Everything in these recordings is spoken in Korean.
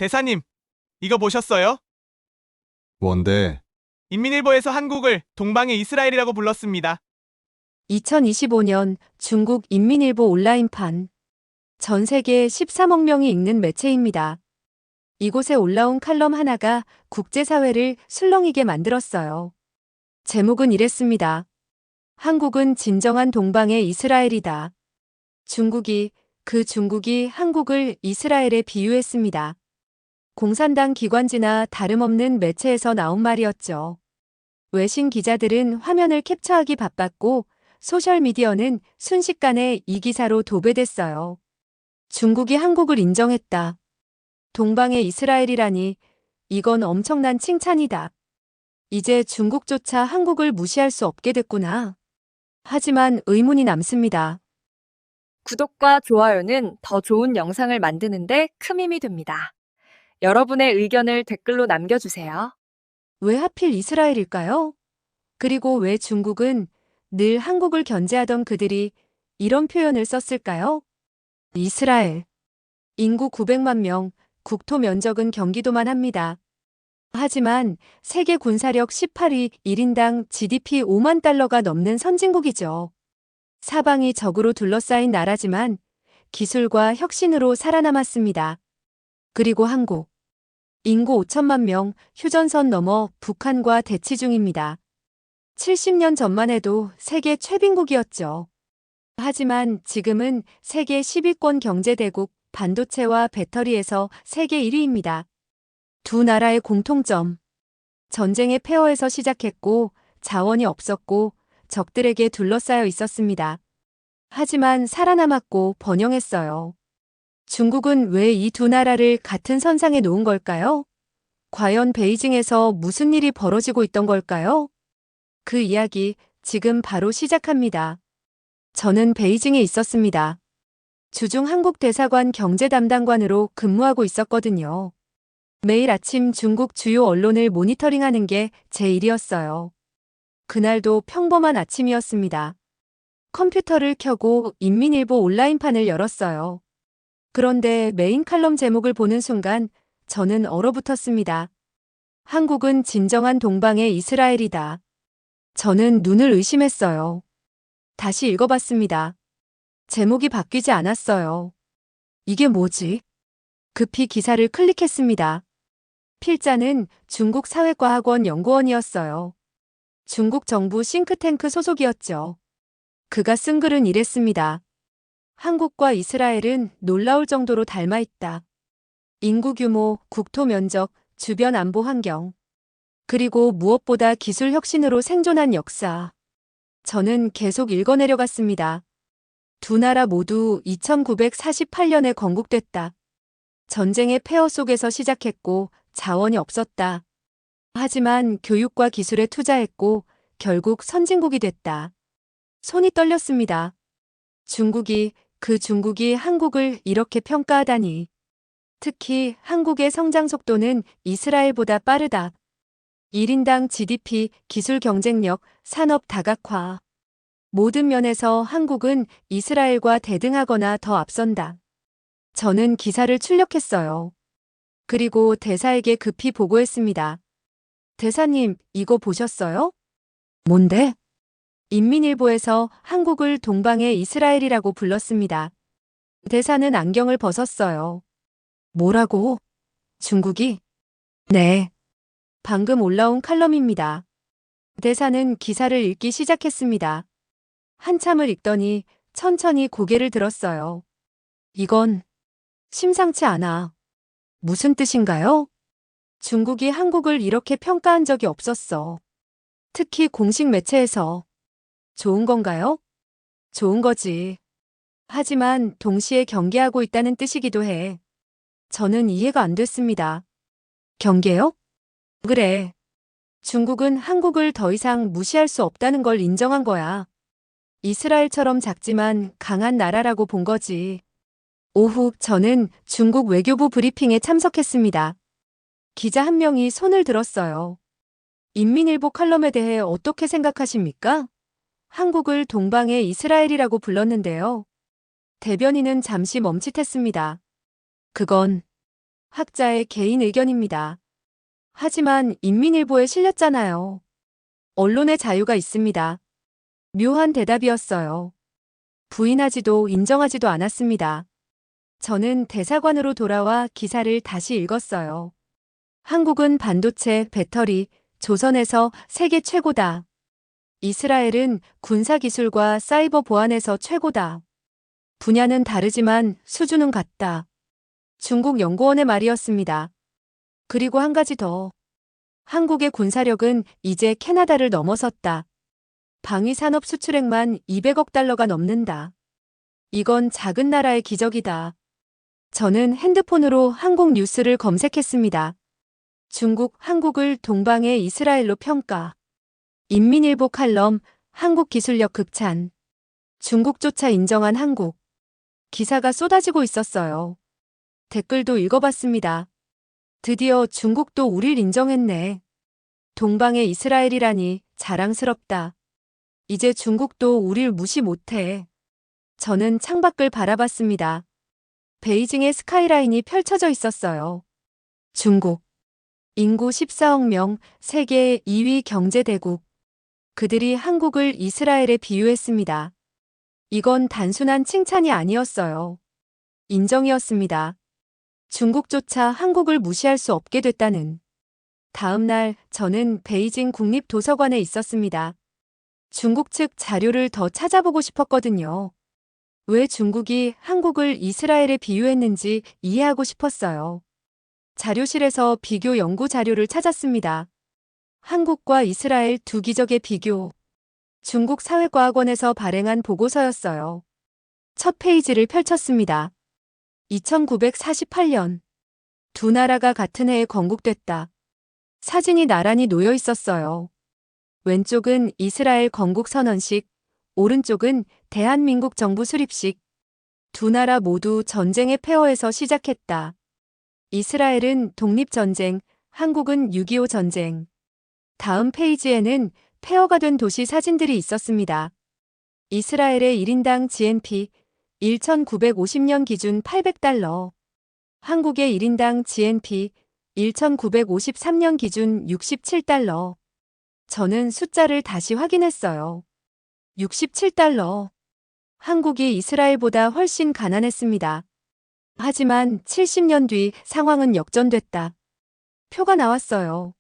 대사님, 이거 보셨어요? 뭔데? 인민일보에서 한국을 동방의 이스라엘이라고 불렀습니다. 2025년 중국 인민일보 온라인판. 전 세계 13억 명이 읽는 매체입니다. 이곳에 올라온 칼럼 하나가 국제사회를 술렁이게 만들었어요. 제목은 이랬습니다. 한국은 진정한 동방의 이스라엘이다. 중국이 한국을 이스라엘에 비유했습니다. 공산당 기관지나 다름없는 매체에서 나온 말이었죠. 외신 기자들은 화면을 캡처하기 바빴고 소셜미디어는 순식간에 이 기사로 도배됐어요. 중국이 한국을 인정했다. 동방의 이스라엘이라니 이건 엄청난 칭찬이다. 이제 중국조차 한국을 무시할 수 없게 됐구나. 하지만 의문이 남습니다. 구독과 좋아요는 더 좋은 영상을 만드는데 큰 힘이 됩니다. 여러분의 의견을 댓글로 남겨주세요. 왜 하필 이스라엘일까요? 그리고 왜 중국은 늘 한국을 견제하던 그들이 이런 표현을 썼을까요? 이스라엘. 인구 900만 명, 국토 면적은 경기도만 합니다. 하지만 세계 군사력 18위, 1인당 GDP 5만 달러가 넘는 선진국이죠. 사방이 적으로 둘러싸인 나라지만 기술과 혁신으로 살아남았습니다. 그리고 한국. 인구 5천만 명, 휴전선 넘어 북한과 대치 중입니다. 70년 전만 해도 세계 최빈국이었죠. 하지만 지금은 세계 10위권 경제대국, 반도체와 배터리에서 세계 1위입니다. 두 나라의 공통점. 전쟁의 폐허에서 시작했고 자원이 없었고 적들에게 둘러싸여 있었습니다. 하지만 살아남았고 번영했어요. 중국은 왜 이 두 나라를 같은 선상에 놓은 걸까요? 과연 베이징에서 무슨 일이 벌어지고 있던 걸까요? 그 이야기 지금 바로 시작합니다. 저는 베이징에 있었습니다. 주중 한국 대사관 경제 담당관으로 근무하고 있었거든요. 매일 아침 중국 주요 언론을 모니터링하는 게 제 일이었어요. 그날도 평범한 아침이었습니다. 컴퓨터를 켜고 인민일보 온라인판을 열었어요. 그런데 메인 칼럼 제목을 보는 순간 저는 얼어붙었습니다. 한국은 진정한 동방의 이스라엘이다. 저는 눈을 의심했어요. 다시 읽어봤습니다. 제목이 바뀌지 않았어요. 이게 뭐지? 급히 기사를 클릭했습니다. 필자는 중국 사회과학원 연구원이었어요. 중국 정부 싱크탱크 소속이었죠. 그가 쓴 글은 이랬습니다. 한국과 이스라엘은 놀라울 정도로 닮아 있다. 인구 규모, 국토 면적, 주변 안보 환경. 그리고 무엇보다 기술 혁신으로 생존한 역사. 저는 계속 읽어내려갔습니다. 두 나라 모두 2948년에 건국됐다. 전쟁의 폐허 속에서 시작했고 자원이 없었다. 하지만 교육과 기술에 투자했고 결국 선진국이 됐다. 손이 떨렸습니다. 중국이 한국을 이렇게 평가하다니. 특히 한국의 성장 속도는 이스라엘보다 빠르다. 1인당 GDP, 기술 경쟁력, 산업 다각화. 모든 면에서 한국은 이스라엘과 대등하거나 더 앞선다. 저는 기사를 출력했어요. 그리고 대사에게 급히 보고했습니다. 대사님, 이거 보셨어요? 뭔데? 인민일보에서 한국을 동방의 이스라엘이라고 불렀습니다. 대사는 안경을 벗었어요. 뭐라고? 중국이? 네. 방금 올라온 칼럼입니다. 대사는 기사를 읽기 시작했습니다. 한참을 읽더니 천천히 고개를 들었어요. 이건 심상치 않아. 무슨 뜻인가요? 중국이 한국을 이렇게 평가한 적이 없었어. 특히 공식 매체에서. 좋은 건가요? 좋은 거지. 하지만 동시에 경계하고 있다는 뜻이기도 해. 저는 이해가 안 됐습니다. 경계요? 그래. 중국은 한국을 더 이상 무시할 수 없다는 걸 인정한 거야. 이스라엘처럼 작지만 강한 나라라고 본 거지. 오후 저는 중국 외교부 브리핑에 참석했습니다. 기자 한 명이 손을 들었어요. 인민일보 칼럼에 대해 어떻게 생각하십니까? 한국을 동방의 이스라엘이라고 불렀는데요. 대변인은 잠시 멈칫했습니다. 그건 학자의 개인 의견입니다. 하지만 인민일보에 실렸잖아요. 언론의 자유가 있습니다. 묘한 대답이었어요. 부인하지도 인정하지도 않았습니다. 저는 대사관으로 돌아와 기사를 다시 읽었어요. 한국은 반도체, 배터리, 조선에서 세계 최고다. 이스라엘은 군사기술과 사이버 보안에서 최고다. 분야는 다르지만 수준은 같다. 중국 연구원의 말이었습니다. 그리고 한 가지 더. 한국의 군사력은 이제 캐나다를 넘어섰다. 방위산업 수출액만 200억 달러가 넘는다. 이건 작은 나라의 기적이다. 저는 핸드폰으로 한국 뉴스를 검색했습니다. 중국, 한국을 동방의 이스라엘로 평가. 인민일보 칼럼, 한국 기술력 극찬. 중국조차 인정한 한국. 기사가 쏟아지고 있었어요. 댓글도 읽어봤습니다. 드디어 중국도 우릴 인정했네. 동방의 이스라엘이라니 자랑스럽다. 이제 중국도 우릴 무시 못해. 저는 창밖을 바라봤습니다. 베이징의 스카이라인이 펼쳐져 있었어요. 중국. 인구 14억 명, 세계 2위 경제대국. 그들이 한국을 이스라엘에 비유했습니다. 이건 단순한 칭찬이 아니었어요. 인정이었습니다. 중국조차 한국을 무시할 수 없게 됐다는. 다음 날 저는 베이징 국립도서관에 있었습니다. 중국 측 자료를 더 찾아보고 싶었거든요. 왜 중국이 한국을 이스라엘에 비유했는지 이해하고 싶었어요. 자료실에서 비교 연구 자료를 찾았습니다. 한국과 이스라엘 두 기적의 비교. 중국 사회과학원에서 발행한 보고서였어요. 첫 페이지를 펼쳤습니다. 2948년. 두 나라가 같은 해에 건국됐다. 사진이 나란히 놓여 있었어요. 왼쪽은 이스라엘 건국 선언식, 오른쪽은 대한민국 정부 수립식. 두 나라 모두 전쟁의 폐허에서 시작했다. 이스라엘은 독립전쟁, 한국은 6.25 전쟁. 다음 페이지에는 폐허가 된 도시 사진들이 있었습니다. 이스라엘의 1인당 GNP 1950년 기준 800달러. 한국의 1인당 GNP 1953년 기준 67달러. 저는 숫자를 다시 확인했어요. 67달러. 한국이 이스라엘보다 훨씬 가난했습니다. 하지만 70년 뒤 상황은 역전됐다. 표가 나왔어요.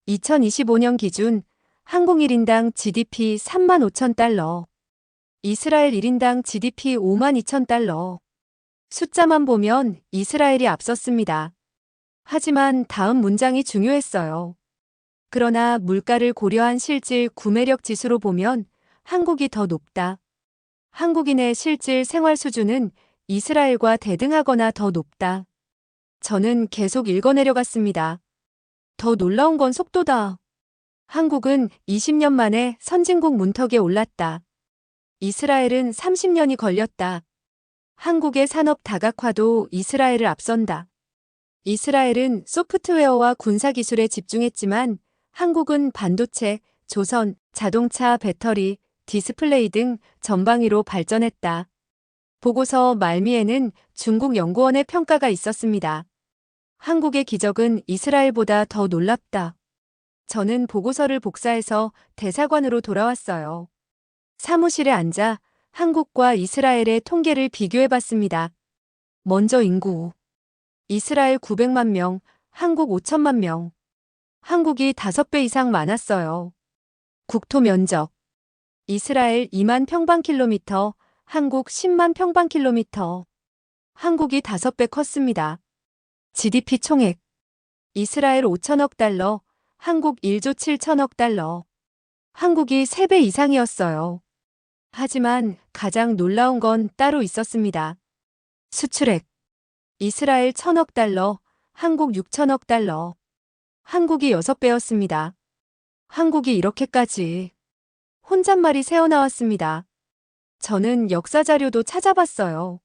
2025년 기준 한국 1인당 GDP 35,000달러. 이스라엘 1인당 GDP 52,000달러. 숫자만 보면 이스라엘이 앞섰습니다. 하지만 다음 문장이 중요했어요. 그러나 물가를 고려한 실질 구매력 지수로 보면 한국이 더 높다. 한국인의 실질 생활 수준은 이스라엘과 대등하거나 더 높다. 저는 계속 읽어내려갔습니다. 더 놀라운 건 속도다. 한국은 20년 만에 선진국 문턱에 올랐다. 이스라엘은 30년이 걸렸다. 한국의 산업 다각화도 이스라엘을 앞선다. 이스라엘은 소프트웨어와 군사기술에 집중했지만 한국은 반도체, 조선, 자동차, 배터리, 디스플레이 등 전방위로 발전했다. 보고서 말미에는 중국 연구원의 평가가 있었습니다. 한국의 기적은 이스라엘보다 더 놀랍다. 저는 보고서를 복사해서 대사관으로 돌아왔어요. 사무실에 앉아 한국과 이스라엘의 통계를 비교해봤습니다. 먼저 인구. 이스라엘 900만 명, 한국 5천만 명. 한국이 5배 이상 많았어요. 국토 면적. 이스라엘 2만 평방킬로미터, 한국 10만 평방킬로미터. 한국이 5배 컸습니다. GDP 총액. 이스라엘 5천억 달러, 한국 1조 7천억 달러. 한국이 3배 이상이었어요. 하지만 가장 놀라운 건 따로 있었습니다. 수출액. 이스라엘 1,000억 달러, 한국 6천억 달러. 한국이 6배였습니다. 한국이 이렇게까지. 혼잣말이 새어나왔습니다. 저는 역사 자료도 찾아봤어요.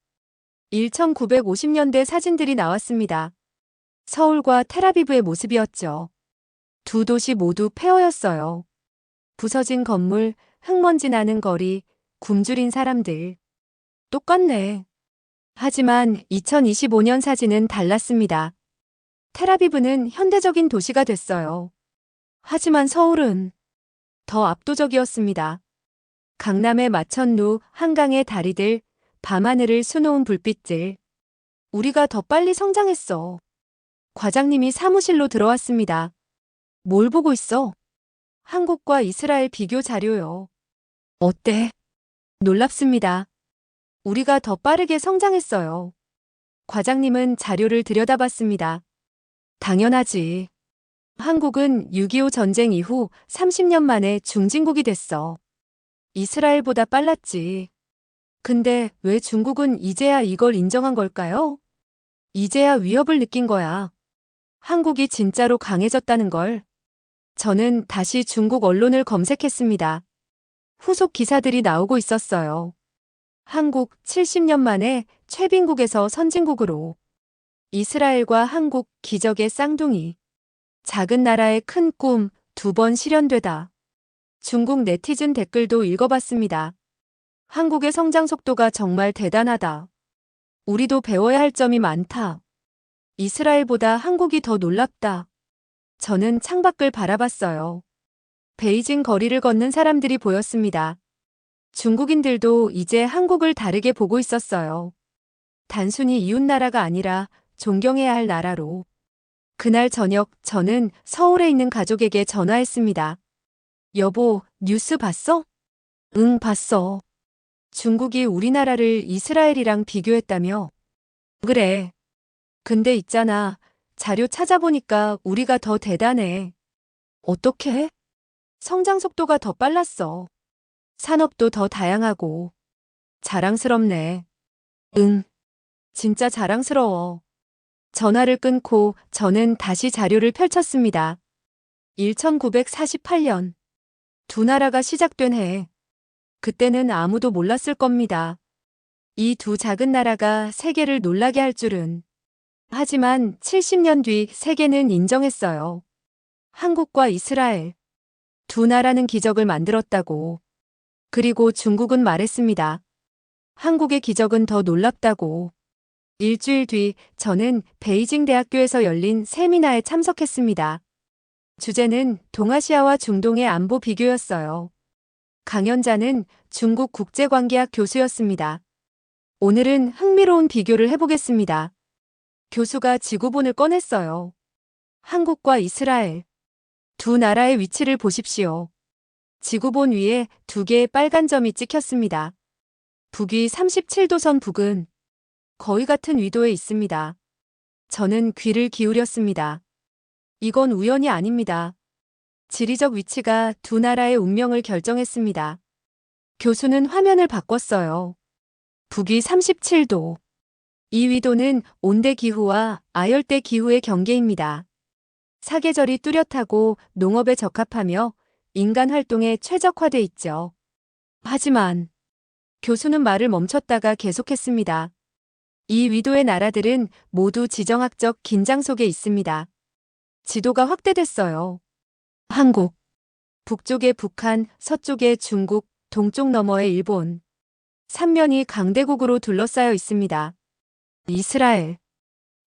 1950년대 사진들이 나왔습니다. 서울과 텔아비브의 모습이었죠. 두 도시 모두 폐허였어요. 부서진 건물, 흙먼지 나는 거리, 굶주린 사람들. 똑같네. 하지만 2025년 사진은 달랐습니다. 텔아비브는 현대적인 도시가 됐어요. 하지만 서울은 더 압도적이었습니다. 강남의 마천루, 한강의 다리들, 밤하늘을 수놓은 불빛들. 우리가 더 빨리 성장했어. 과장님이 사무실로 들어왔습니다. 뭘 보고 있어? 한국과 이스라엘 비교 자료요. 어때? 놀랍습니다. 우리가 더 빠르게 성장했어요. 과장님은 자료를 들여다봤습니다. 당연하지. 한국은 6.25 전쟁 이후 30년 만에 중진국이 됐어. 이스라엘보다 빨랐지. 근데 왜 중국은 이제야 이걸 인정한 걸까요? 이제야 위협을 느낀 거야. 한국이 진짜로 강해졌다는 걸. 저는 다시 중국 언론을 검색했습니다. 후속 기사들이 나오고 있었어요. 한국 70년 만에 최빈국에서 선진국으로. 이스라엘과 한국 기적의 쌍둥이. 작은 나라의 큰 꿈 2번 실현되다. 중국 네티즌 댓글도 읽어봤습니다. 한국의 성장 속도가 정말 대단하다. 우리도 배워야 할 점이 많다. 이스라엘보다 한국이 더 놀랍다. 저는 창밖을 바라봤어요. 베이징 거리를 걷는 사람들이 보였습니다. 중국인들도 이제 한국을 다르게 보고 있었어요. 단순히 이웃나라가 아니라 존경해야 할 나라로. 그날 저녁 저는 서울에 있는 가족에게 전화했습니다. 여보, 뉴스 봤어? 응, 봤어. 중국이 우리나라를 이스라엘이랑 비교했다며? 그래. 근데 있잖아. 자료 찾아보니까 우리가 더 대단해. 어떻게? 성장 속도가 더 빨랐어. 산업도 더 다양하고. 자랑스럽네. 응. 진짜 자랑스러워. 전화를 끊고 저는 다시 자료를 펼쳤습니다. 1948년. 두 나라가 시작된 해. 그때는 아무도 몰랐을 겁니다. 이 두 작은 나라가 세계를 놀라게 할 줄은. 하지만 70년 뒤 세계는 인정했어요. 한국과 이스라엘. 두 나라는 기적을 만들었다고. 그리고 중국은 말했습니다. 한국의 기적은 더 놀랍다고. 일주일 뒤 저는 베이징 대학교에서 열린 세미나에 참석했습니다. 주제는 동아시아와 중동의 안보 비교였어요. 강연자는 중국 국제관계학 교수였습니다. 오늘은 흥미로운 비교를 해보겠습니다. 교수가 지구본을 꺼냈어요. 한국과 이스라엘. 두 나라의 위치를 보십시오. 지구본 위에 두 개의 빨간 점이 찍혔습니다. 북위 37도선 북은 거의 같은 위도에 있습니다. 저는 귀를 기울였습니다. 이건 우연이 아닙니다. 지리적 위치가 두 나라의 운명을 결정했습니다. 교수는 화면을 바꿨어요. 북위 37도. 이 위도는 온대 기후와 아열대 기후의 경계입니다. 사계절이 뚜렷하고 농업에 적합하며 인간 활동에 최적화돼 있죠. 하지만 교수는 말을 멈췄다가 계속했습니다. 이 위도의 나라들은 모두 지정학적 긴장 속에 있습니다. 지도가 확대됐어요. 한국, 북쪽에 북한, 서쪽에 중국, 동쪽 너머에 일본. 삼면이 강대국으로 둘러싸여 있습니다. 이스라엘,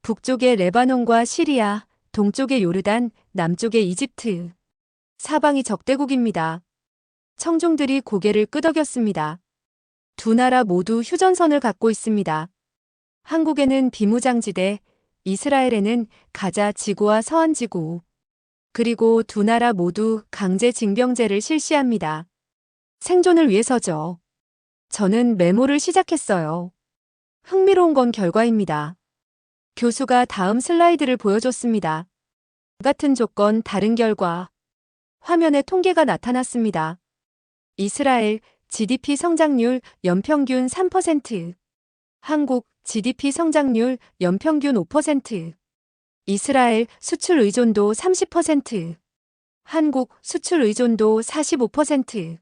북쪽에 레바논과 시리아, 동쪽에 요르단, 남쪽에 이집트. 사방이 적대국입니다. 청중들이 고개를 끄덕였습니다. 두 나라 모두 휴전선을 갖고 있습니다. 한국에는 비무장지대, 이스라엘에는 가자 지구와 서한 지구. 그리고 두 나라 모두 강제 징병제를 실시합니다. 생존을 위해서죠. 저는 메모를 시작했어요. 흥미로운 건 결과입니다. 교수가 다음 슬라이드를 보여줬습니다. 같은 조건, 다른 결과. 화면에 통계가 나타났습니다. 이스라엘 GDP 성장률 연평균 3%. 한국 GDP 성장률 연평균 5%. 이스라엘 수출 의존도 30%. 한국 수출 의존도 45%.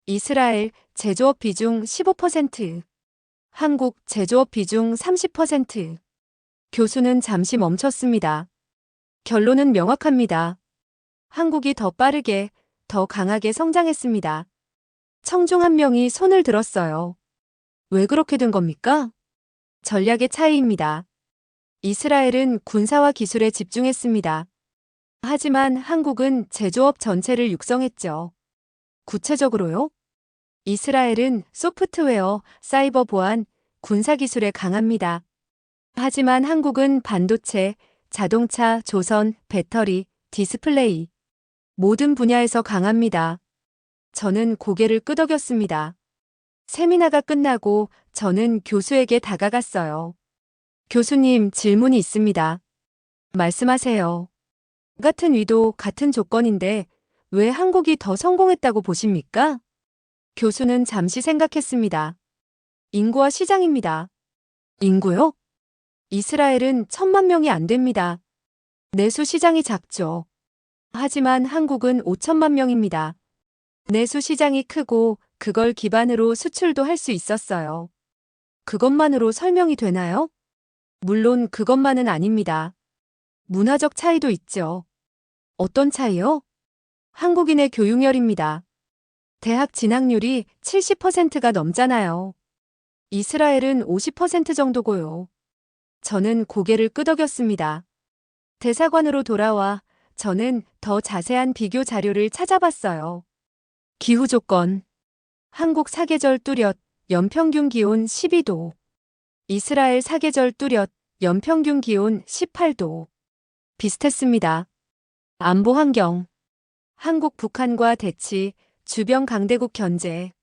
이스라엘 제조업 비중 15%. 한국 제조업 비중 30%. 교수는 잠시 멈췄습니다. 결론은 명확합니다. 한국이 더 빠르게, 더 강하게 성장했습니다. 청중 한 명이 손을 들었어요. 왜 그렇게 된 겁니까? 전략의 차이입니다. 이스라엘은 군사와 기술에 집중했습니다. 하지만 한국은 제조업 전체를 육성했죠. 구체적으로요? 이스라엘은 소프트웨어, 사이버 보안, 군사기술에 강합니다. 하지만 한국은 반도체, 자동차, 조선, 배터리, 디스플레이 모든 분야에서 강합니다. 저는 고개를 끄덕였습니다. 세미나가 끝나고 저는 교수에게 다가갔어요. 교수님, 질문이 있습니다. 말씀하세요. 같은 위도, 같은 조건인데 왜 한국이 더 성공했다고 보십니까? 교수는 잠시 생각했습니다. 인구와 시장입니다. 인구요? 이스라엘은 1,000만 명이 안 됩니다. 내수 시장이 작죠. 하지만 한국은 5천만 명입니다. 내수 시장이 크고 그걸 기반으로 수출도 할 수 있었어요. 그것만으로 설명이 되나요? 물론 그것만은 아닙니다. 문화적 차이도 있죠. 어떤 차이요? 한국인의 교육열입니다. 대학 진학률이 70%가 넘잖아요. 이스라엘은 50% 정도고요. 저는 고개를 끄덕였습니다. 대사관으로 돌아와 저는 더 자세한 비교 자료를 찾아봤어요. 기후 조건. 한국 사계절 뚜렷, 연평균 기온 12도. 이스라엘 사계절 뚜렷, 연평균 기온 18도. 비슷했습니다. 안보 환경. 한국 북한과 대치, 주변 강대국 견제.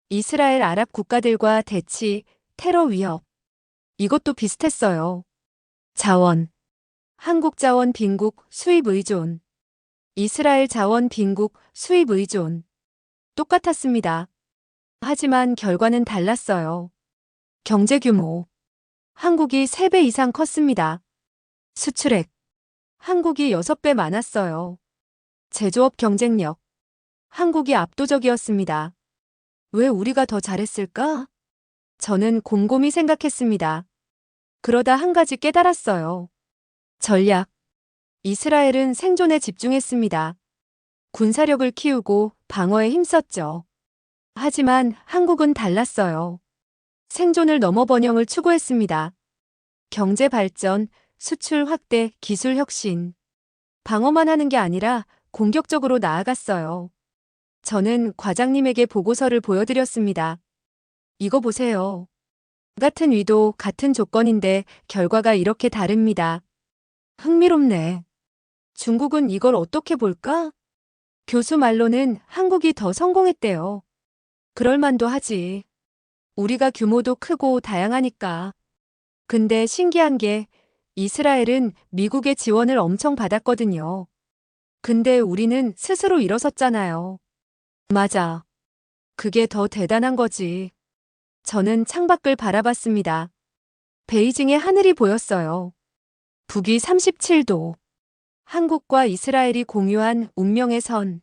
이스라엘 아랍 국가들과 대치, 테러 위협. 이것도 비슷했어요. 자원. 한국 자원 빈국, 수입 의존. 이스라엘 자원 빈국, 수입 의존. 똑같았습니다. 하지만 결과는 달랐어요. 경제 규모. 한국이 3배 이상 컸습니다. 수출액. 한국이 6배 많았어요. 제조업 경쟁력. 한국이 압도적이었습니다. 왜 우리가 더 잘했을까? 저는 곰곰이 생각했습니다. 그러다 한 가지 깨달았어요. 전략. 이스라엘은 생존에 집중했습니다. 군사력을 키우고 방어에 힘썼죠. 하지만 한국은 달랐어요. 생존을 넘어 번영을 추구했습니다. 경제 발전, 수출 확대, 기술 혁신. 방어만 하는 게 아니라 공격적으로 나아갔어요. 저는 과장님에게 보고서를 보여드렸습니다. 이거 보세요. 같은 위도, 같은 조건인데 결과가 이렇게 다릅니다. 흥미롭네. 중국은 이걸 어떻게 볼까? 교수 말로는 한국이 더 성공했대요. 그럴만도 하지. 우리가 규모도 크고 다양하니까. 근데 신기한 게 이스라엘은 미국의 지원을 엄청 받았거든요. 근데 우리는 스스로 일어섰잖아요. 맞아. 그게 더 대단한 거지. 저는 창밖을 바라봤습니다. 베이징의 하늘이 보였어요. 북위 37도. 한국과 이스라엘이 공유한 운명의 선.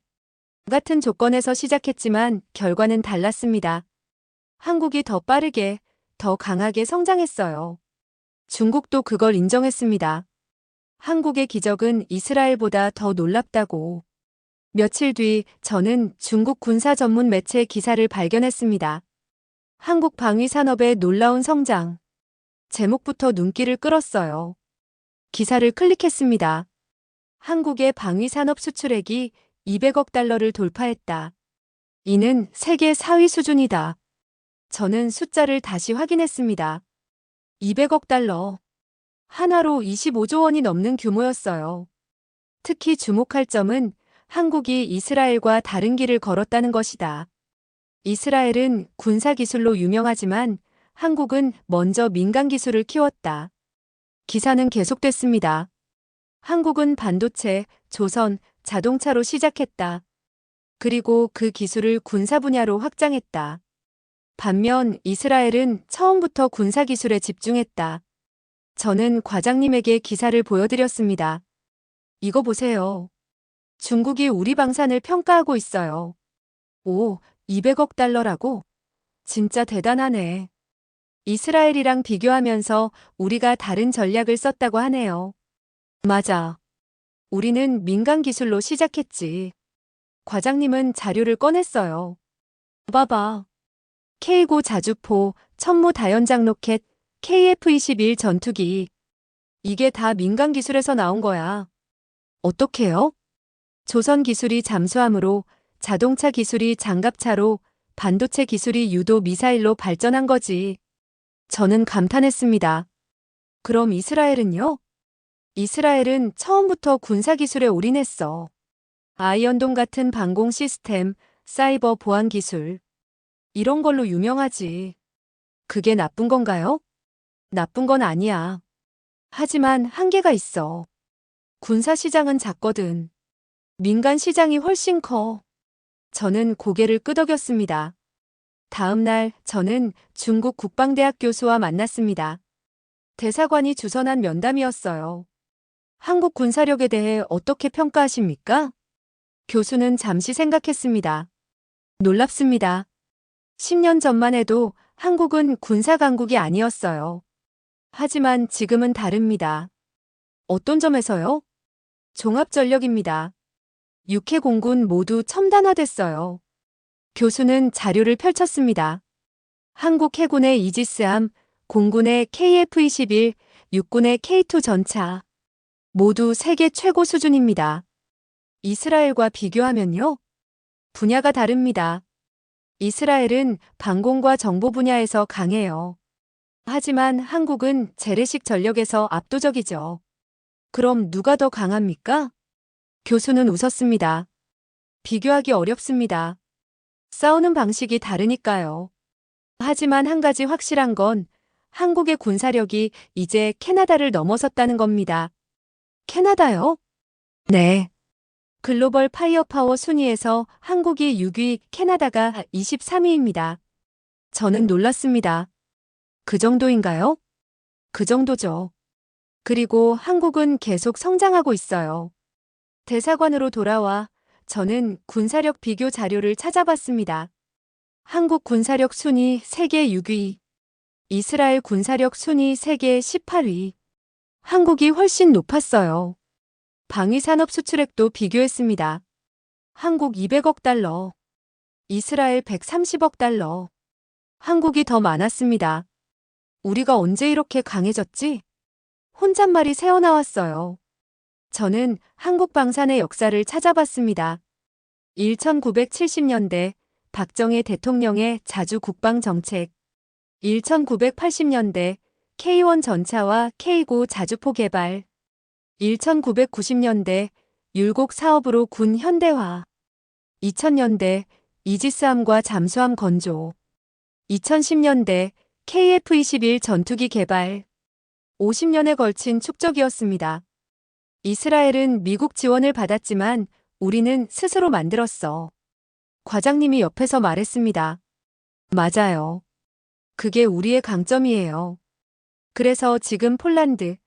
같은 조건에서 시작했지만 결과는 달랐습니다. 한국이 더 빠르게, 더 강하게 성장했어요. 중국도 그걸 인정했습니다. 한국의 기적은 이스라엘보다 더 놀랍다고. 며칠 뒤 저는 중국 군사 전문 매체 기사를 발견했습니다. 한국 방위 산업의 놀라운 성장. 제목부터 눈길을 끌었어요. 기사를 클릭했습니다. 한국의 방위 산업 수출액이 200억 달러를 돌파했다. 이는 세계 4위 수준이다. 저는 숫자를 다시 확인했습니다. 200억 달러. 하나로 25조 원이 넘는 규모였어요. 특히 주목할 점은 한국이 이스라엘과 다른 길을 걸었다는 것이다. 이스라엘은 군사기술로 유명하지만 한국은 먼저 민간기술을 키웠다. 기사는 계속됐습니다. 한국은 반도체, 조선, 자동차로 시작했다. 그리고 그 기술을 군사 분야로 확장했다. 반면 이스라엘은 처음부터 군사기술에 집중했다. 저는 과장님에게 기사를 보여드렸습니다. 이거 보세요. 중국이 우리 방산을 평가하고 있어요. 오, 200억 달러라고? 진짜 대단하네. 이스라엘이랑 비교하면서 우리가 다른 전략을 썼다고 하네요. 맞아. 우리는 민간 기술로 시작했지. 과장님은 자료를 꺼냈어요. 봐봐. K9 자주포, 천무 다연장 로켓, KF-21 전투기. 이게 다 민간 기술에서 나온 거야. 어떻게요? 조선 기술이 잠수함으로, 자동차 기술이 장갑차로, 반도체 기술이 유도 미사일로 발전한 거지. 저는 감탄했습니다. 그럼 이스라엘은요? 이스라엘은 처음부터 군사 기술에 올인했어. 아이언돔 같은 방공 시스템, 사이버 보안 기술. 이런 걸로 유명하지. 그게 나쁜 건가요? 나쁜 건 아니야. 하지만 한계가 있어. 군사 시장은 작거든. 민간 시장이 훨씬 커. 저는 고개를 끄덕였습니다. 다음 날 저는 중국 국방대학 교수와 만났습니다. 대사관이 주선한 면담이었어요. 한국 군사력에 대해 어떻게 평가하십니까? 교수는 잠시 생각했습니다. 놀랍습니다. 10년 전만 해도 한국은 군사 강국이 아니었어요. 하지만 지금은 다릅니다. 어떤 점에서요? 종합전력입니다. 육해 공군 모두 첨단화됐어요. 교수는 자료를 펼쳤습니다. 한국 해군의 이지스함, 공군의 KF-21, 육군의 K2 전차. 모두 세계 최고 수준입니다. 이스라엘과 비교하면요? 분야가 다릅니다. 이스라엘은 방공과 정보 분야에서 강해요. 하지만 한국은 재래식 전력에서 압도적이죠. 그럼 누가 더 강합니까? 교수는 웃었습니다. 비교하기 어렵습니다. 싸우는 방식이 다르니까요. 하지만 한 가지 확실한 건 한국의 군사력이 이제 캐나다를 넘어섰다는 겁니다. 캐나다요? 네. 글로벌 파이어파워 순위에서 한국이 6위, 캐나다가 23위입니다. 저는 놀랐습니다. 그 정도인가요? 그 정도죠. 그리고 한국은 계속 성장하고 있어요. 대사관으로 돌아와 저는 군사력 비교 자료를 찾아봤습니다. 한국 군사력 순위 세계 6위, 이스라엘 군사력 순위 세계 18위. 한국이 훨씬 높았어요. 방위산업 수출액도 비교했습니다. 한국 200억 달러, 이스라엘 130억 달러. 한국이 더 많았습니다. 우리가 언제 이렇게 강해졌지? 혼잣말이 새어나왔어요. 저는 한국 방산의 역사를 찾아봤습니다. 1970년대 박정희 대통령의 자주 국방 정책, 1980년대 K1 전차와 K9 자주포 개발, 1990년대 율곡 사업으로 군 현대화, 2000년대 이지스함과 잠수함 건조, 2010년대 KF-21 전투기 개발, 50년에 걸친 축적이었습니다. 이스라엘은 미국 지원을 받았지만 우리는 스스로 만들었어. 과장님이 옆에서 말했습니다. 맞아요. 그게 우리의 강점이에요. 그래서 지금 폴란드,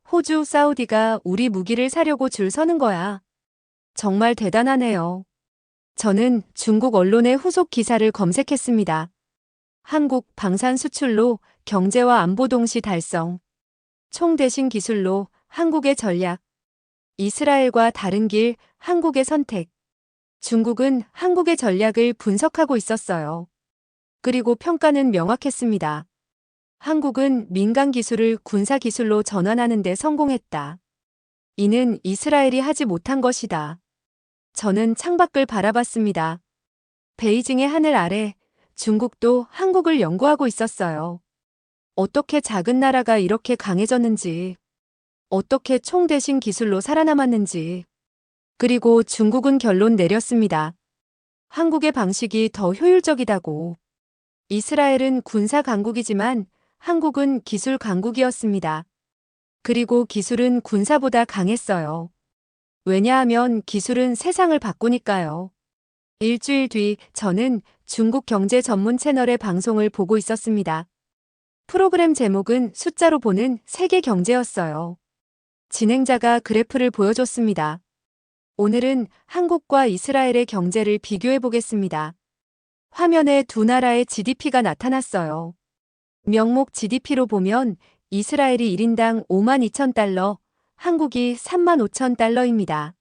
호주, 사우디가 우리 무기를 사려고 줄 서는 거야. 정말 대단하네요. 저는 중국 언론의 후속 기사를 검색했습니다. 한국 방산 수출로 경제와 안보 동시 달성. 총 대신 기술로 한국의 전략. 이스라엘과 다른 길, 한국의 선택. 중국은 한국의 전략을 분석하고 있었어요. 그리고 평가는 명확했습니다. 한국은 민간 기술을 군사 기술로 전환하는 데 성공했다. 이는 이스라엘이 하지 못한 것이다. 저는 창밖을 바라봤습니다. 베이징의 하늘 아래 중국도 한국을 연구하고 있었어요. 어떻게 작은 나라가 이렇게 강해졌는지, 어떻게 총 대신 기술로 살아남았는지. 그리고 중국은 결론 내렸습니다. 한국의 방식이 더 효율적이다고. 이스라엘은 군사 강국이지만 한국은 기술 강국이었습니다. 그리고 기술은 군사보다 강했어요. 왜냐하면 기술은 세상을 바꾸니까요. 일주일 뒤 저는 중국 경제 전문 채널의 방송을 보고 있었습니다. 프로그램 제목은 숫자로 보는 세계 경제였어요. 진행자가 그래프를 보여줬습니다. 오늘은 한국과 이스라엘의 경제를 비교해 보겠습니다. 화면에 두 나라의 GDP가 나타났어요. 명목 GDP로 보면 이스라엘이 1인당 52,000달러, 한국이 35,000달러입니다.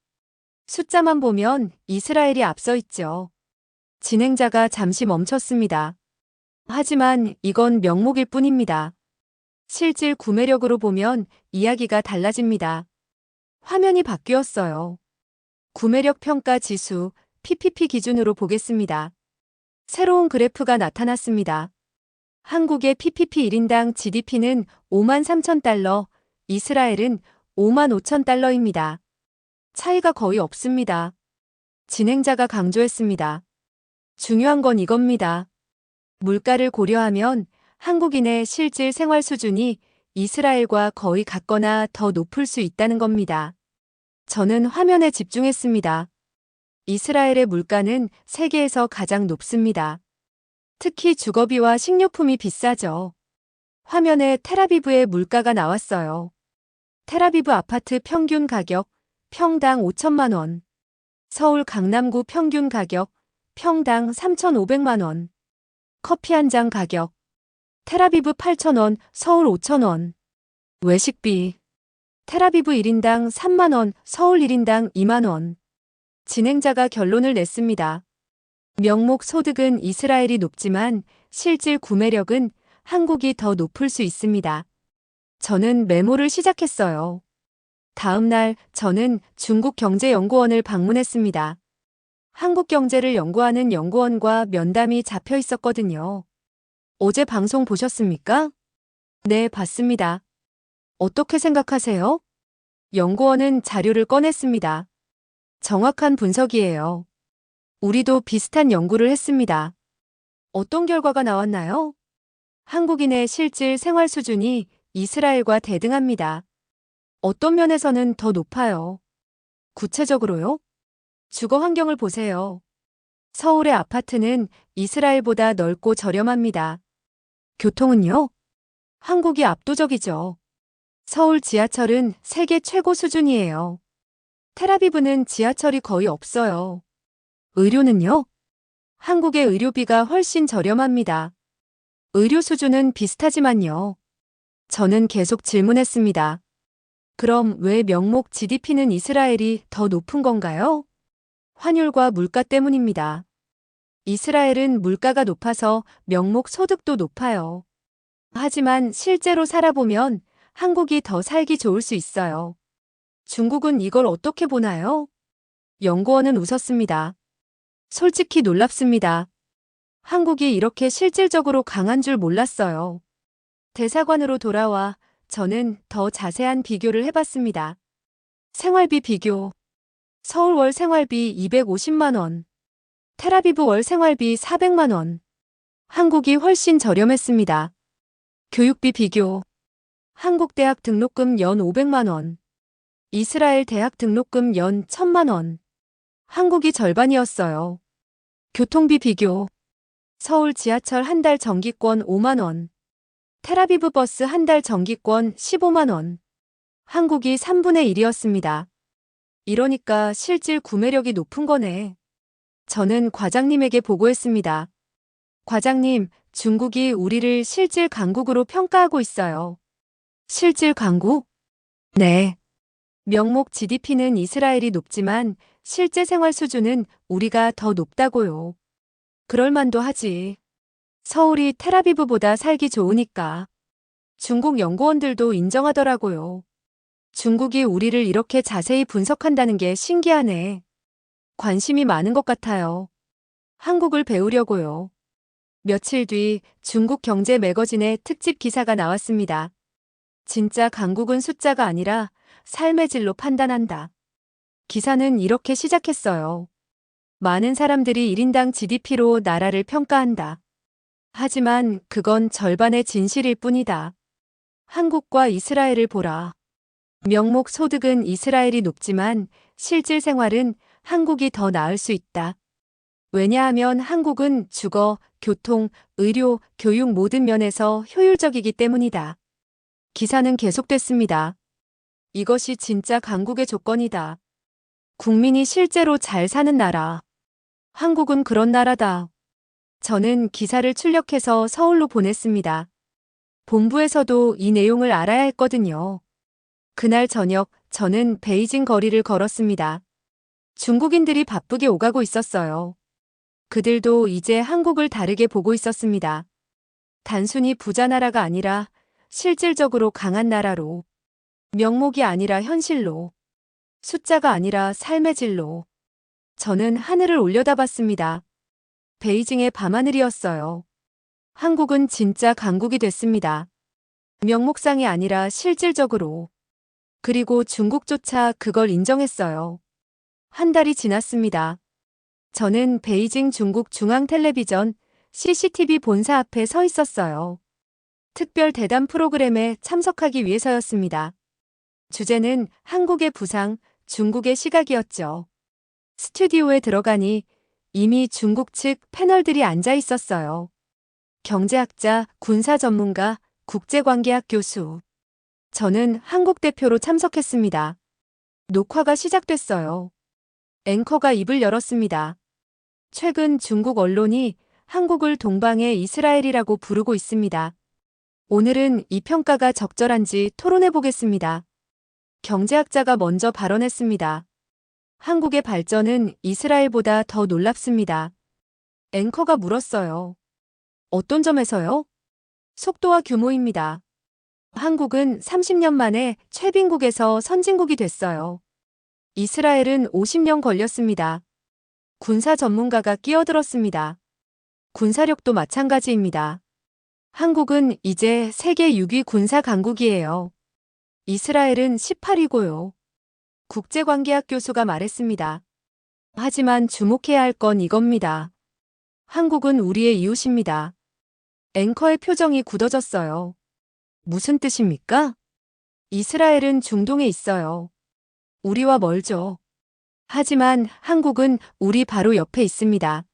숫자만 보면 이스라엘이 앞서 있죠. 진행자가 잠시 멈췄습니다. 하지만 이건 명목일 뿐입니다. 실질 구매력으로 보면 이야기가 달라집니다. 화면이 바뀌었어요. 구매력 평가 지수 PPP 기준으로 보겠습니다. 새로운 그래프가 나타났습니다. 한국의 PPP 1인당 GDP는 53,000달러, 이스라엘은 55,000달러입니다. 차이가 거의 없습니다. 진행자가 강조했습니다. 중요한 건 이겁니다. 물가를 고려하면 한국인의 실질 생활 수준이 이스라엘과 거의 같거나 더 높을 수 있다는 겁니다. 저는 화면에 집중했습니다. 이스라엘의 물가는 세계에서 가장 높습니다. 특히 주거비와 식료품이 비싸죠. 화면에 텔아비브의 물가가 나왔어요. 텔아비브 아파트 평균 가격 평당 5천만 원. 서울 강남구 평균 가격 평당 3,500만 원. 커피 한 잔 가격 텔아비브 8,000원, 서울 5,000원. 외식비 텔아비브 1인당 3만 원, 서울 1인당 2만 원. 진행자가 결론을 냈습니다. 명목 소득은 이스라엘이 높지만 실질 구매력은 한국이 더 높을 수 있습니다. 저는 메모를 시작했어요. 다음 날 저는 중국경제연구원을 방문했습니다. 한국 경제를 연구하는 연구원과 면담이 잡혀 있었거든요. 어제 방송 보셨습니까? 네, 봤습니다. 어떻게 생각하세요? 연구원은 자료를 꺼냈습니다. 정확한 분석이에요. 우리도 비슷한 연구를 했습니다. 어떤 결과가 나왔나요? 한국인의 실질 생활 수준이 이스라엘과 대등합니다. 어떤 면에서는 더 높아요. 구체적으로요? 주거 환경을 보세요. 서울의 아파트는 이스라엘보다 넓고 저렴합니다. 교통은요? 한국이 압도적이죠. 서울 지하철은 세계 최고 수준이에요. 텔아비브는 지하철이 거의 없어요. 의료는요? 한국의 의료비가 훨씬 저렴합니다. 의료 수준은 비슷하지만요. 저는 계속 질문했습니다. 그럼 왜 명목 GDP는 이스라엘이 더 높은 건가요? 환율과 물가 때문입니다. 이스라엘은 물가가 높아서 명목 소득도 높아요. 하지만 실제로 살아보면 한국이 더 살기 좋을 수 있어요. 중국은 이걸 어떻게 보나요? 연구원은 웃었습니다. 솔직히 놀랍습니다. 한국이 이렇게 실질적으로 강한 줄 몰랐어요. 대사관으로 돌아와 저는 더 자세한 비교를 해봤습니다. 생활비 비교. 서울 월 생활비 250만 원. 텔아비브 월 생활비 400만 원. 한국이 훨씬 저렴했습니다. 교육비 비교. 한국 대학 등록금 연 500만 원. 이스라엘 대학 등록금 연 1,000만 원. 한국이 절반이었어요. 교통비 비교. 서울 지하철 한 달 정기권 5만 원. 텔아비브 버스 한 달 정기권 15만 원. 한국이 3분의 1이었습니다. 이러니까 실질 구매력이 높은 거네. 저는 과장님에게 보고했습니다. 과장님, 중국이 우리를 실질 강국으로 평가하고 있어요. 실질 강국? 네. 명목 GDP는 이스라엘이 높지만 실제 생활 수준은 우리가 더 높다고요. 그럴 만도 하지. 서울이 텔아비브보다 살기 좋으니까. 중국 연구원들도 인정하더라고요. 중국이 우리를 이렇게 자세히 분석한다는 게 신기하네. 관심이 많은 것 같아요. 한국을 배우려고요. 며칠 뒤 중국 경제 매거진의 특집 기사가 나왔습니다. 진짜 강국은 숫자가 아니라 삶의 질로 판단한다. 기사는 이렇게 시작했어요. 많은 사람들이 1인당 GDP로 나라를 평가한다. 하지만 그건 절반의 진실일 뿐이다. 한국과 이스라엘을 보라. 명목 소득은 이스라엘이 높지만 실질 생활은 한국이 더 나을 수 있다. 왜냐하면 한국은 주거, 교통, 의료, 교육 모든 면에서 효율적이기 때문이다. 기사는 계속됐습니다. 이것이 진짜 강국의 조건이다. 국민이 실제로 잘 사는 나라. 한국은 그런 나라다. 저는 기사를 출력해서 서울로 보냈습니다. 본부에서도 이 내용을 알아야 했거든요. 그날 저녁 저는 베이징 거리를 걸었습니다. 중국인들이 바쁘게 오가고 있었어요. 그들도 이제 한국을 다르게 보고 있었습니다. 단순히 부자 나라가 아니라 실질적으로 강한 나라로, 명목이 아니라 현실로, 숫자가 아니라 삶의 질로. 저는 하늘을 올려다봤습니다. 베이징의 밤하늘이었어요. 한국은 진짜 강국이 됐습니다. 명목상이 아니라 실질적으로. 그리고 중국조차 그걸 인정했어요. 한 달이 지났습니다. 저는 베이징 중국 중앙 텔레비전 CCTV 본사 앞에 서 있었어요. 특별 대담 프로그램에 참석하기 위해서였습니다. 주제는 한국의 부상, 중국의 시각이었죠. 스튜디오에 들어가니 이미 중국 측 패널들이 앉아 있었어요. 경제학자, 군사 전문가, 국제관계학 교수. 저는 한국 대표로 참석했습니다. 녹화가 시작됐어요. 앵커가 입을 열었습니다. 최근 중국 언론이 한국을 동방의 이스라엘이라고 부르고 있습니다. 오늘은 이 평가가 적절한지 토론해 보겠습니다. 경제학자가 먼저 발언했습니다. 한국의 발전은 이스라엘보다 더 놀랍습니다. 앵커가 물었어요. 어떤 점에서요? 속도와 규모입니다. 한국은 30년 만에 최빈국에서 선진국이 됐어요. 이스라엘은 50년 걸렸습니다. 군사 전문가가 끼어들었습니다. 군사력도 마찬가지입니다. 한국은 이제 세계 6위 군사 강국이에요. 이스라엘은 18위고요. 국제관계학 교수가 말했습니다. 하지만 주목해야 할 건 이겁니다. 한국은 우리의 이웃입니다. 앵커의 표정이 굳어졌어요. 무슨 뜻입니까? 이스라엘은 중동에 있어요. 우리와 멀죠. 하지만 한국은 우리 바로 옆에 있습니다.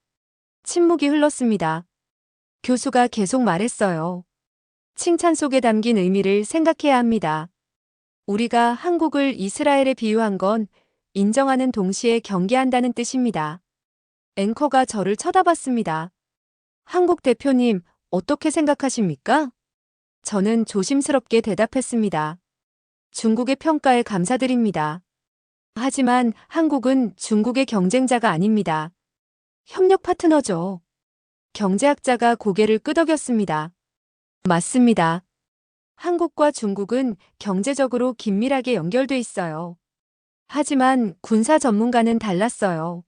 침묵이 흘렀습니다. 교수가 계속 말했어요. 칭찬 속에 담긴 의미를 생각해야 합니다. 우리가 한국을 이스라엘에 비유한 건 인정하는 동시에 경계한다는 뜻입니다. 앵커가 저를 쳐다봤습니다. 한국 대표님, 어떻게 생각하십니까? 저는 조심스럽게 대답했습니다. 중국의 평가에 감사드립니다. 하지만 한국은 중국의 경쟁자가 아닙니다. 협력 파트너죠. 경제학자가 고개를 끄덕였습니다. 맞습니다. 한국과 중국은 경제적으로 긴밀하게 연결돼 있어요. 하지만 군사 전문가는 달랐어요.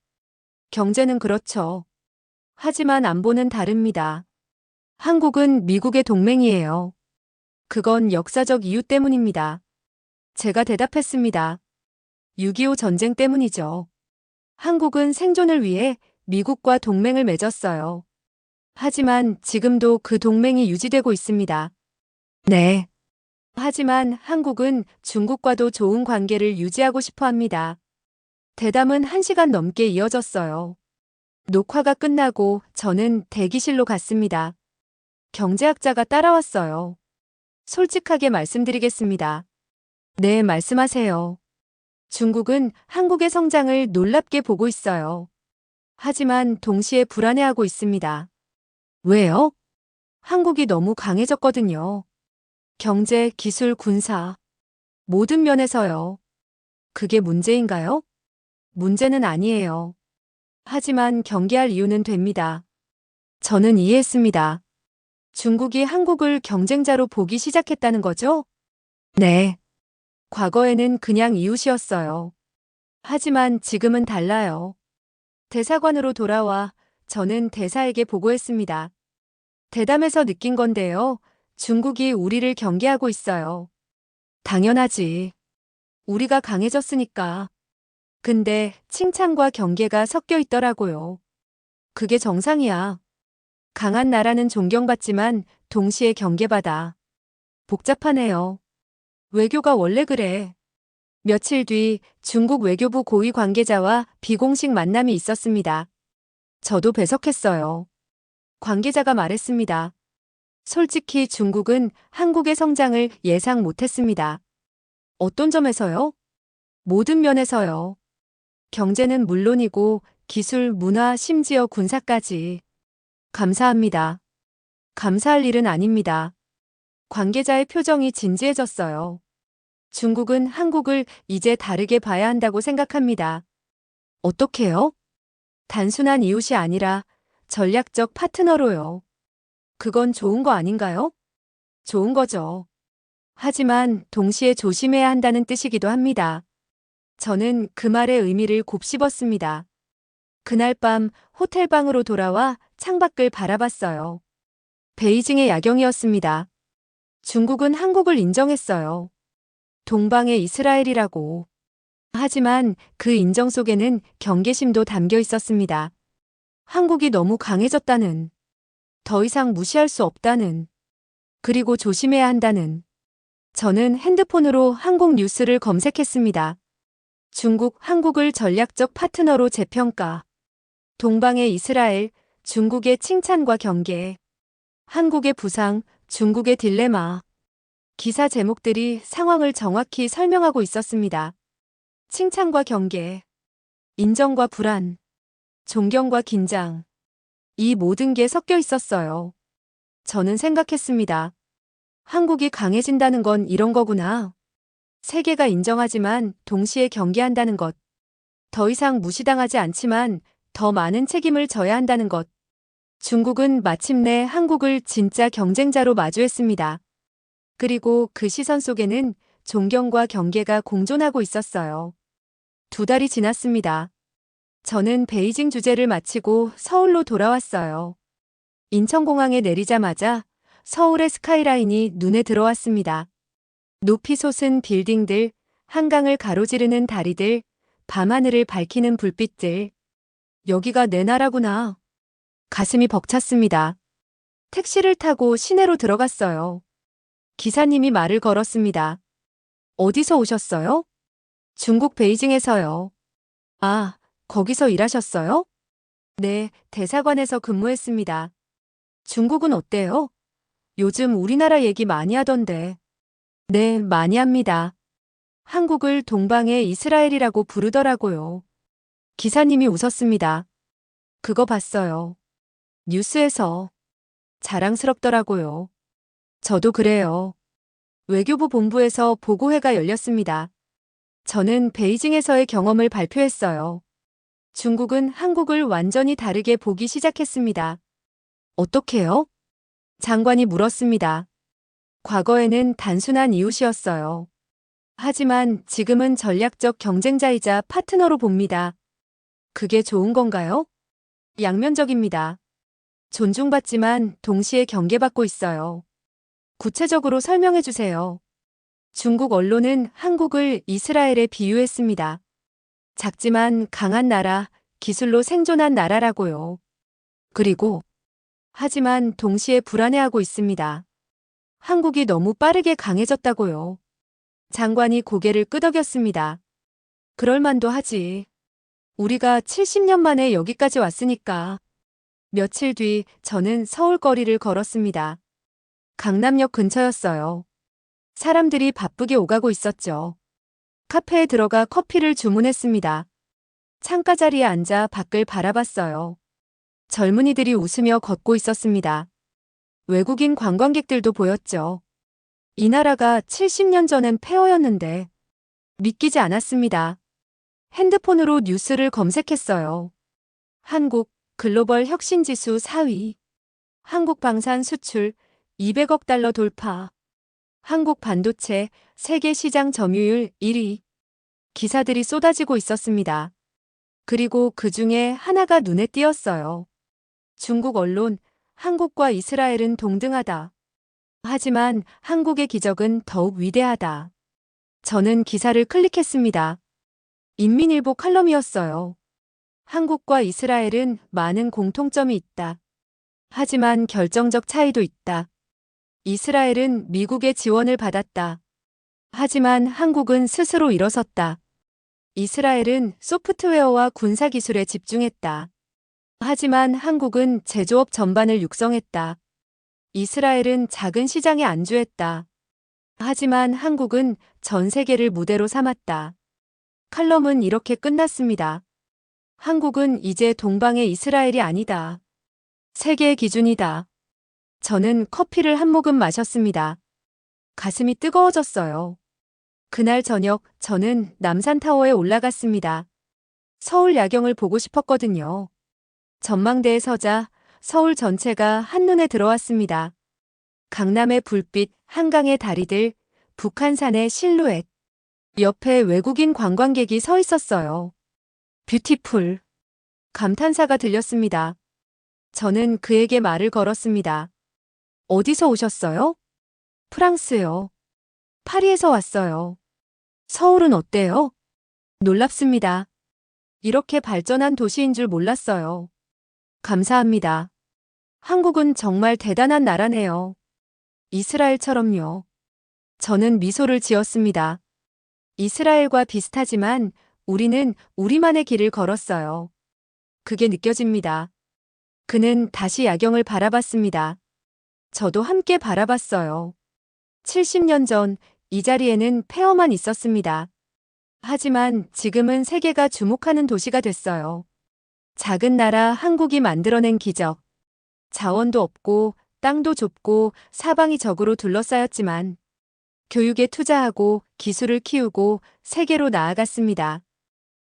경제는 그렇죠. 하지만 안보는 다릅니다. 한국은 미국의 동맹이에요. 그건 역사적 이유 때문입니다. 제가 대답했습니다. 6.25 전쟁 때문이죠. 한국은 생존을 위해 미국과 동맹을 맺었어요. 하지만 지금도 그 동맹이 유지되고 있습니다. 네. 하지만 한국은 중국과도 좋은 관계를 유지하고 싶어 합니다. 대담은 1시간 넘게 이어졌어요. 녹화가 끝나고 저는 대기실로 갔습니다. 경제학자가 따라왔어요. 솔직하게 말씀드리겠습니다. 네, 말씀하세요. 중국은 한국의 성장을 놀랍게 보고 있어요. 하지만 동시에 불안해하고 있습니다. 왜요? 한국이 너무 강해졌거든요. 경제, 기술, 군사. 모든 면에서요. 그게 문제인가요? 문제는 아니에요. 하지만 경계할 이유는 됩니다. 저는 이해했습니다. 중국이 한국을 경쟁자로 보기 시작했다는 거죠? 네. 과거에는 그냥 이웃이었어요. 하지만 지금은 달라요. 대사관으로 돌아와 저는 대사에게 보고했습니다. 대담에서 느낀 건데요. 중국이 우리를 경계하고 있어요. 당연하지. 우리가 강해졌으니까. 근데 칭찬과 경계가 섞여 있더라고요. 그게 정상이야. 강한 나라는 존경받지만 동시에 경계받아. 복잡하네요. 외교가 원래 그래. 며칠 뒤 중국 외교부 고위 관계자와 비공식 만남이 있었습니다. 저도 배석했어요. 관계자가 말했습니다. 솔직히 중국은 한국의 성장을 예상 못했습니다. 어떤 점에서요? 모든 면에서요. 경제는 물론이고 기술, 문화, 심지어 군사까지. 감사합니다. 감사할 일은 아닙니다. 관계자의 표정이 진지해졌어요. 중국은 한국을 이제 다르게 봐야 한다고 생각합니다. 어떻게요? 단순한 이웃이 아니라 전략적 파트너로요. 그건 좋은 거 아닌가요? 좋은 거죠. 하지만 동시에 조심해야 한다는 뜻이기도 합니다. 저는 그 말의 의미를 곱씹었습니다. 그날 밤 호텔 방으로 돌아와 창밖을 바라봤어요. 베이징의 야경이었습니다. 중국은 한국을 인정했어요. 동방의 이스라엘이라고. 하지만 그 인정 속에는 경계심도 담겨 있었습니다. 한국이 너무 강해졌다는, 더 이상 무시할 수 없다는, 그리고 조심해야 한다는. 저는 핸드폰으로 한국 뉴스를 검색했습니다. 중국, 한국을 전략적 파트너로 재평가. 동방의 이스라엘, 중국의 칭찬과 경계. 한국의 부상, 중국의 딜레마. 기사 제목들이 상황을 정확히 설명하고 있었습니다. 칭찬과 경계, 인정과 불안, 존경과 긴장. 이 모든 게 섞여 있었어요. 저는 생각했습니다. 한국이 강해진다는 건 이런 거구나. 세계가 인정하지만 동시에 경계한다는 것. 더 이상 무시당하지 않지만 더 많은 책임을 져야 한다는 것. 중국은 마침내 한국을 진짜 경쟁자로 마주했습니다. 그리고 그 시선 속에는 존경과 경계가 공존하고 있었어요. 2달이 지났습니다. 저는 베이징 주재를 마치고 서울로 돌아왔어요. 인천공항에 내리자마자 서울의 스카이라인이 눈에 들어왔습니다. 높이 솟은 빌딩들, 한강을 가로지르는 다리들, 밤하늘을 밝히는 불빛들. 여기가 내 나라구나. 가슴이 벅찼습니다. 택시를 타고 시내로 들어갔어요. 기사님이 말을 걸었습니다. 어디서 오셨어요? 중국 베이징에서요. 아, 거기서 일하셨어요? 네, 대사관에서 근무했습니다. 중국은 어때요? 요즘 우리나라 얘기 많이 하던데. 네, 많이 합니다. 한국을 동방의 이스라엘이라고 부르더라고요. 기사님이 웃었습니다. 그거 봤어요. 뉴스에서. 자랑스럽더라고요. 저도 그래요. 외교부 본부에서 보고회가 열렸습니다. 저는 베이징에서의 경험을 발표했어요. 중국은 한국을 완전히 다르게 보기 시작했습니다. 어떻게요? 장관이 물었습니다. 과거에는 단순한 이웃이었어요. 하지만 지금은 전략적 경쟁자이자 파트너로 봅니다. 그게 좋은 건가요? 양면적입니다. 존중받지만 동시에 경계받고 있어요. 구체적으로 설명해 주세요. 중국 언론은 한국을 이스라엘에 비유했습니다. 작지만 강한 나라, 기술로 생존한 나라라고요. 그리고 하지만 동시에 불안해하고 있습니다. 한국이 너무 빠르게 강해졌다고요. 장관이 고개를 끄덕였습니다. 그럴 만도 하지. 우리가 70년 만에 여기까지 왔으니까. 며칠 뒤 저는 서울 거리를 걸었습니다. 강남역 근처였어요. 사람들이 바쁘게 오가고 있었죠. 카페에 들어가 커피를 주문했습니다. 창가 자리에 앉아 밖을 바라봤어요. 젊은이들이 웃으며 걷고 있었습니다. 외국인 관광객들도 보였죠. 이 나라가 70년 전엔 폐허였는데 믿기지 않았습니다. 핸드폰으로 뉴스를 검색했어요. 한국 글로벌 혁신지수 4위. 한국 방산 수출 200억 달러 돌파. 한국 반도체 세계 시장 점유율 1위. 기사들이 쏟아지고 있었습니다. 그리고 그 중에 하나가 눈에 띄었어요. 중국 언론, 한국과 이스라엘은 동등하다. 하지만 한국의 기적은 더욱 위대하다. 저는 기사를 클릭했습니다. 인민일보 칼럼이었어요. 한국과 이스라엘은 많은 공통점이 있다. 하지만 결정적 차이도 있다. 이스라엘은 미국의 지원을 받았다. 하지만 한국은 스스로 일어섰다. 이스라엘은 소프트웨어와 군사기술에 집중했다. 하지만 한국은 제조업 전반을 육성했다. 이스라엘은 작은 시장에 안주했다. 하지만 한국은 전 세계를 무대로 삼았다. 칼럼은 이렇게 끝났습니다. 한국은 이제 동방의 이스라엘이 아니다. 세계의 기준이다. 저는 커피를 한 모금 마셨습니다. 가슴이 뜨거워졌어요. 그날 저녁 저는 남산타워에 올라갔습니다. 서울 야경을 보고 싶었거든요. 전망대에 서자 서울 전체가 한눈에 들어왔습니다. 강남의 불빛, 한강의 다리들, 북한산의 실루엣. 옆에 외국인 관광객이 서 있었어요. 뷰티풀. 감탄사가 들렸습니다. 저는 그에게 말을 걸었습니다. 어디서 오셨어요? 프랑스요. 파리에서 왔어요. 서울은 어때요? 놀랍습니다. 이렇게 발전한 도시인 줄 몰랐어요. 감사합니다. 한국은 정말 대단한 나라네요. 이스라엘처럼요. 저는 미소를 지었습니다. 이스라엘과 비슷하지만 우리는 우리만의 길을 걸었어요. 그게 느껴집니다. 그는 다시 야경을 바라봤습니다. 저도 함께 바라봤어요. 70년 전 이 자리에는 폐허만 있었습니다. 하지만 지금은 세계가 주목하는 도시가 됐어요. 작은 나라 한국이 만들어낸 기적. 자원도 없고 땅도 좁고 사방이 적으로 둘러싸였지만 교육에 투자하고 기술을 키우고 세계로 나아갔습니다.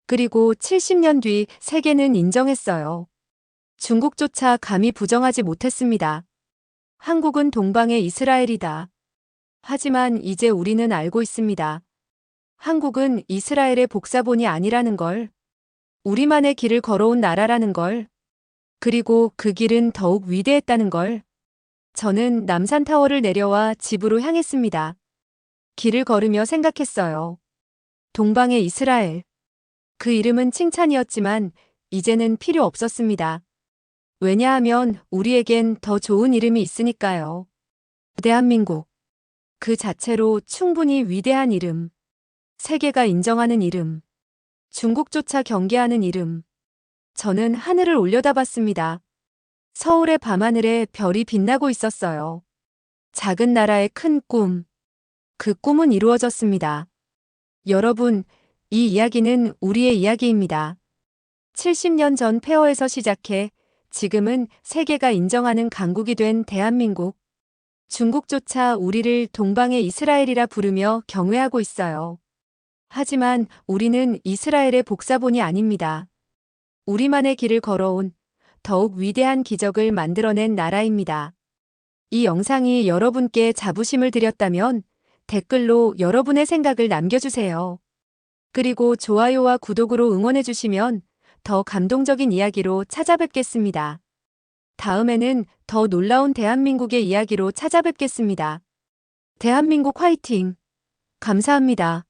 그리고 70년 뒤 세계는 인정했어요. 중국조차 감히 부정하지 못했습니다. 한국은 동방의 이스라엘이다. 하지만 이제 우리는 알고 있습니다. 한국은 이스라엘의 복사본이 아니라는 걸. 우리만의 길을 걸어온 나라라는 걸. 그리고 그 길은 더욱 위대했다는 걸. 저는 남산타워를 내려와 집으로 향했습니다. 길을 걸으며 생각했어요. 동방의 이스라엘. 그 이름은 칭찬이었지만 이제는 필요 없었습니다. 왜냐하면 우리에겐 더 좋은 이름이 있으니까요. 대한민국. 그 자체로 충분히 위대한 이름. 세계가 인정하는 이름. 중국조차 경계하는 이름. 저는 하늘을 올려다봤습니다. 서울의 밤하늘에 별이 빛나고 있었어요. 작은 나라의 큰 꿈. 그 꿈은 이루어졌습니다. 여러분, 이 이야기는 우리의 이야기입니다. 70년 전 폐허에서 시작해 지금은 세계가 인정하는 강국이 된 대한민국. 중국조차 우리를 동방의 이스라엘이라 부르며 경외하고 있어요. 하지만 우리는 이스라엘의 복사본이 아닙니다. 우리만의 길을 걸어온 더욱 위대한 기적을 만들어낸 나라입니다. 이 영상이 여러분께 자부심을 드렸다면 댓글로 여러분의 생각을 남겨주세요. 그리고 좋아요와 구독으로 응원해주시면 더 감동적인 이야기로 찾아뵙겠습니다. 다음에는 더 놀라운 대한민국의 이야기로 찾아뵙겠습니다. 대한민국 화이팅! 감사합니다.